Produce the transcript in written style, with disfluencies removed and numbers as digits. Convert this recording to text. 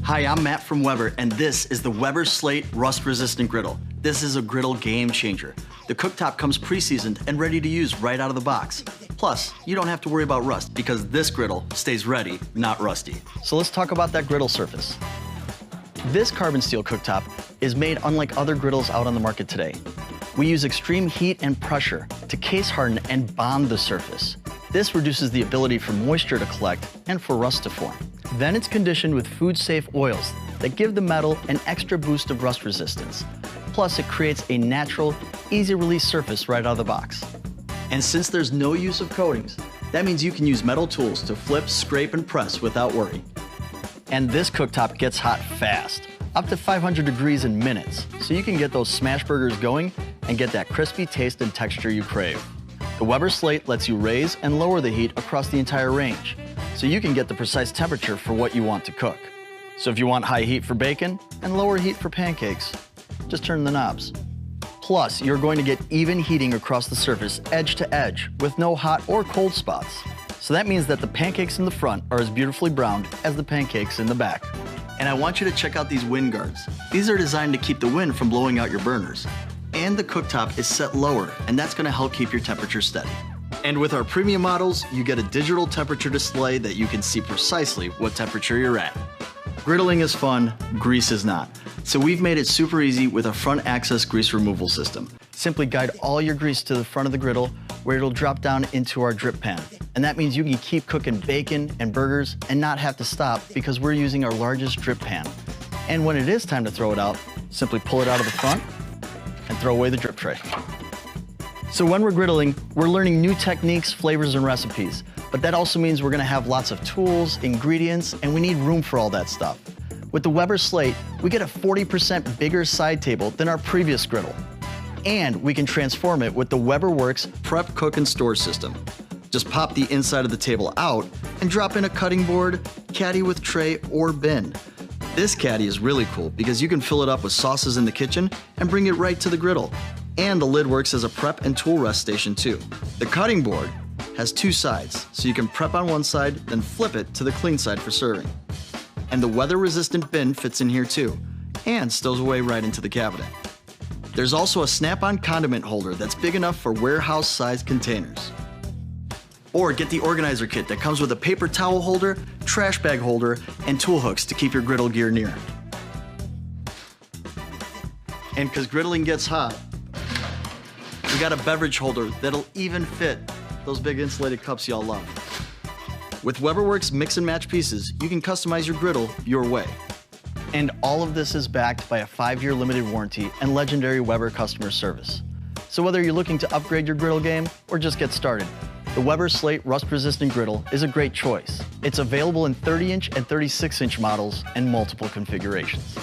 Hi, I'm Matt from Weber, and this is the Weber Slate Rust-Resistant Griddle. This is a griddle game changer. The cooktop comes pre-seasoned and ready to use right out of the box. Plus, you don't have to worry about rust because this griddle stays ready, not rusty. So let's talk about that griddle surface. This carbon steel cooktop is made unlike other griddles out on the market today. We use extreme heat and pressure to case harden and bond the surface. This reduces the ability for moisture to collect and for rust to form. Then it's conditioned with food-safe oils that give the metal an extra boost of rust resistance. Plus, it creates a natural, easy-release surface right out of the box. And since there's no use of coatings, that means you can use metal tools to flip, scrape, and press without worry. And this cooktop gets hot fast, up to 500 degrees in minutes, so you can get those smash burgers going and get that crispy taste and texture you crave. The Weber Slate lets you raise and lower the heat across the entire range, so you can get the precise temperature for what you want to cook. So if you want high heat for bacon and lower heat for pancakes, just turn the knobs. Plus, you're going to get even heating across the surface edge to edge with no hot or cold spots. So that means that the pancakes in the front are as beautifully browned as the pancakes in the back. And I want you to check out these wind guards. These are designed to keep the wind from blowing out your burners. And the cooktop is set lower, and that's going to help keep your temperature steady. And with our premium models, you get a digital temperature display that you can see precisely what temperature you're at. Griddling is fun, grease is not. So we've made it super easy with a front access grease removal system. Simply guide all your grease to the front of the griddle where it'll drop down into our drip pan. And that means you can keep cooking bacon and burgers and not have to stop because we're using our largest drip pan. And when it is time to throw it out, simply pull it out of the front and throw away the drip tray. So when we're griddling, we're learning new techniques, flavors, and recipes. But that also means we're gonna have lots of tools, ingredients, and we need room for all that stuff. With the Weber Slate, we get a 40% bigger side table than our previous griddle. And we can transform it with the Weber Works Prep, Cook, and Store system. Just pop the inside of the table out and drop in a cutting board, caddy with tray, or bin. This caddy is really cool because you can fill it up with sauces in the kitchen and bring it right to the griddle. And the lid works as a prep and tool rest station too. The cutting board has two sides, so you can prep on one side, then flip it to the clean side for serving. And the weather-resistant bin fits in here too, and stows away right into the cabinet. There's also a snap-on condiment holder that's big enough for warehouse-sized containers. Or get the organizer kit that comes with a paper towel holder, trash bag holder, and tool hooks to keep your griddle gear near. And because griddling gets hot, we got a beverage holder that'll even fit those big insulated cups y'all love. With WeberWorks mix and match pieces, you can customize your griddle your way. And all of this is backed by a 5-year limited warranty and legendary Weber customer service. So whether you're looking to upgrade your griddle game or just get started, the Weber Slate Rust-Resistant Griddle is a great choice. It's available in 30-inch and 36-inch models and multiple configurations.